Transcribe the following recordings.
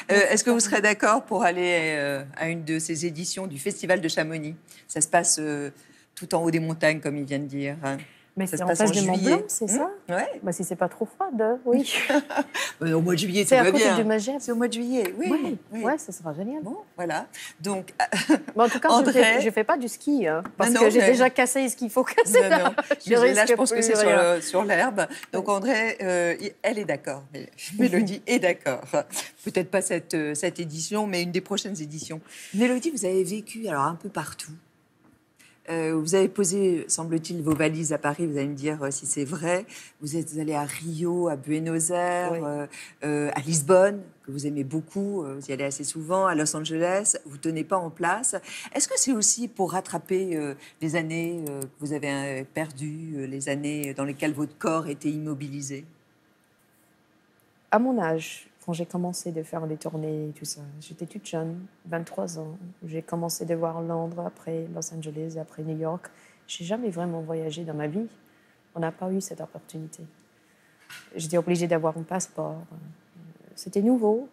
Est-ce que vous serez d'accord pour aller à une de ces éditions du Festival de Chamonix? Ça se passe tout en haut des montagnes, comme il vient de dire. Mais Ça c'est se en passe face en du Mont juillet. Blanc, c'est ça? Ouais. Bah, si c'est pas trop froid, oui. Au mois de juillet, tout C'est à va côté bien. du Magep. C'est au mois de juillet, oui. Oui, Oui. ouais, ça sera génial. Bon, voilà. Donc, Mais en tout cas, André... je fais pas du ski, hein, parce Non, que j'ai mais... déjà cassé ce qu'il faut casser. Non, non. Là, je pense que c'est rien. sur l'herbe. Donc, André, elle est d'accord. Mélodie est d'accord. Peut-être pas cette édition, mais une des prochaines éditions. Mélodie, vous avez vécu alors un peu partout. Vous avez posé, semble-t-il, vos valises à Paris. Vous allez me dire si c'est vrai. Vous êtes allé à Rio, à Buenos Aires, Oui. à Lisbonne, que vous aimez beaucoup. Vous y allez assez souvent. À Los Angeles, vous ne tenez pas en place. Est-ce que c'est aussi pour rattraper les années que vous avez perdues, les années dans lesquelles votre corps était immobilisé? À mon âge, quand j'ai commencé de faire des tournées et tout ça, j'étais toute jeune, 23 ans. J'ai commencé de voir Londres, après Los Angeles, après New York. J'ai jamais vraiment voyagé dans ma vie. On n'a pas eu cette opportunité. J'étais obligée d'avoir un passeport. C'était nouveau.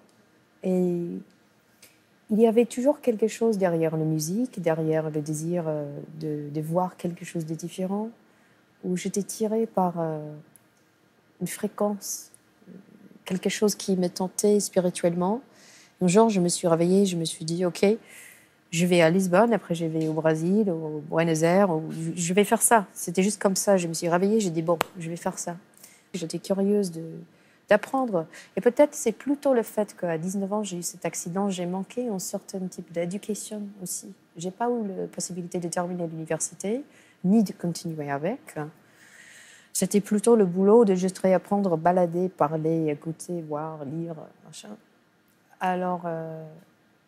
Et il y avait toujours quelque chose derrière la musique, derrière le désir de voir quelque chose de différent, où j'étais tirée par une fréquence, quelque chose qui me tentait spirituellement. Un jour, je me suis réveillée, je me suis dit, OK, je vais à Lisbonne, après je vais au Brésil, au Buenos Aires, je vais faire ça. C'était juste comme ça, je me suis réveillée, j'ai dit, bon, je vais faire ça. J'étais curieuse d'apprendre. Et peut-être c'est plutôt le fait qu'à 19 ans, j'ai eu cet accident, j'ai manqué un certain type d'éducation aussi. Je n'ai pas eu la possibilité de terminer l'université, ni de continuer avec. C'était plutôt le boulot de juste réapprendre, balader, parler, écouter, voir, lire, machin. Alors,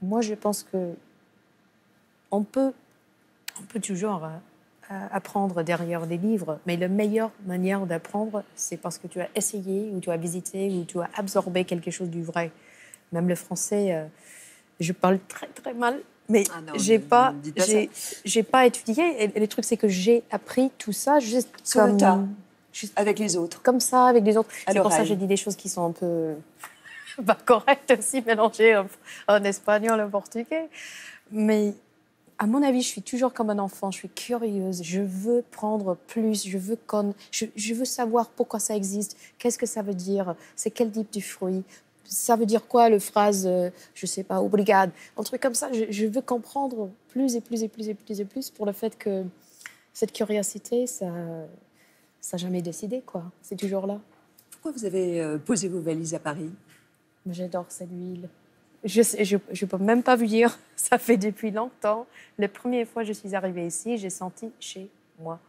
moi, je pense que on peut toujours apprendre derrière des livres, mais la meilleure manière d'apprendre, c'est parce que tu as essayé, ou tu as visité, ou tu as absorbé quelque chose du vrai. Même le français, je parle très, très mal, mais j'ai pas étudié. Et le truc, c'est que j'ai appris tout ça juste sur le tas. Avec les autres. Comme ça, avec les autres. C'est pour ça que j'ai dit des choses qui sont un peu pas correctes aussi, mélangées en espagnol, en portugais. Mais à mon avis, je suis toujours comme un enfant, je suis curieuse, je veux prendre plus, je veux savoir pourquoi ça existe, qu'est-ce que ça veut dire, c'est quel type de fruit, ça veut dire quoi le phrase, je sais pas, obrigado, un truc comme ça. Je veux comprendre plus et plus et plus et plus et plus pour le fait que cette curiosité, ça n'a jamais décidé, quoi. C'est toujours là. Pourquoi vous avez posé vos valises à Paris? J'adore cette ville. Je ne peux même pas vous dire, ça fait depuis longtemps. La première fois que je suis arrivée ici, j'ai senti chez moi.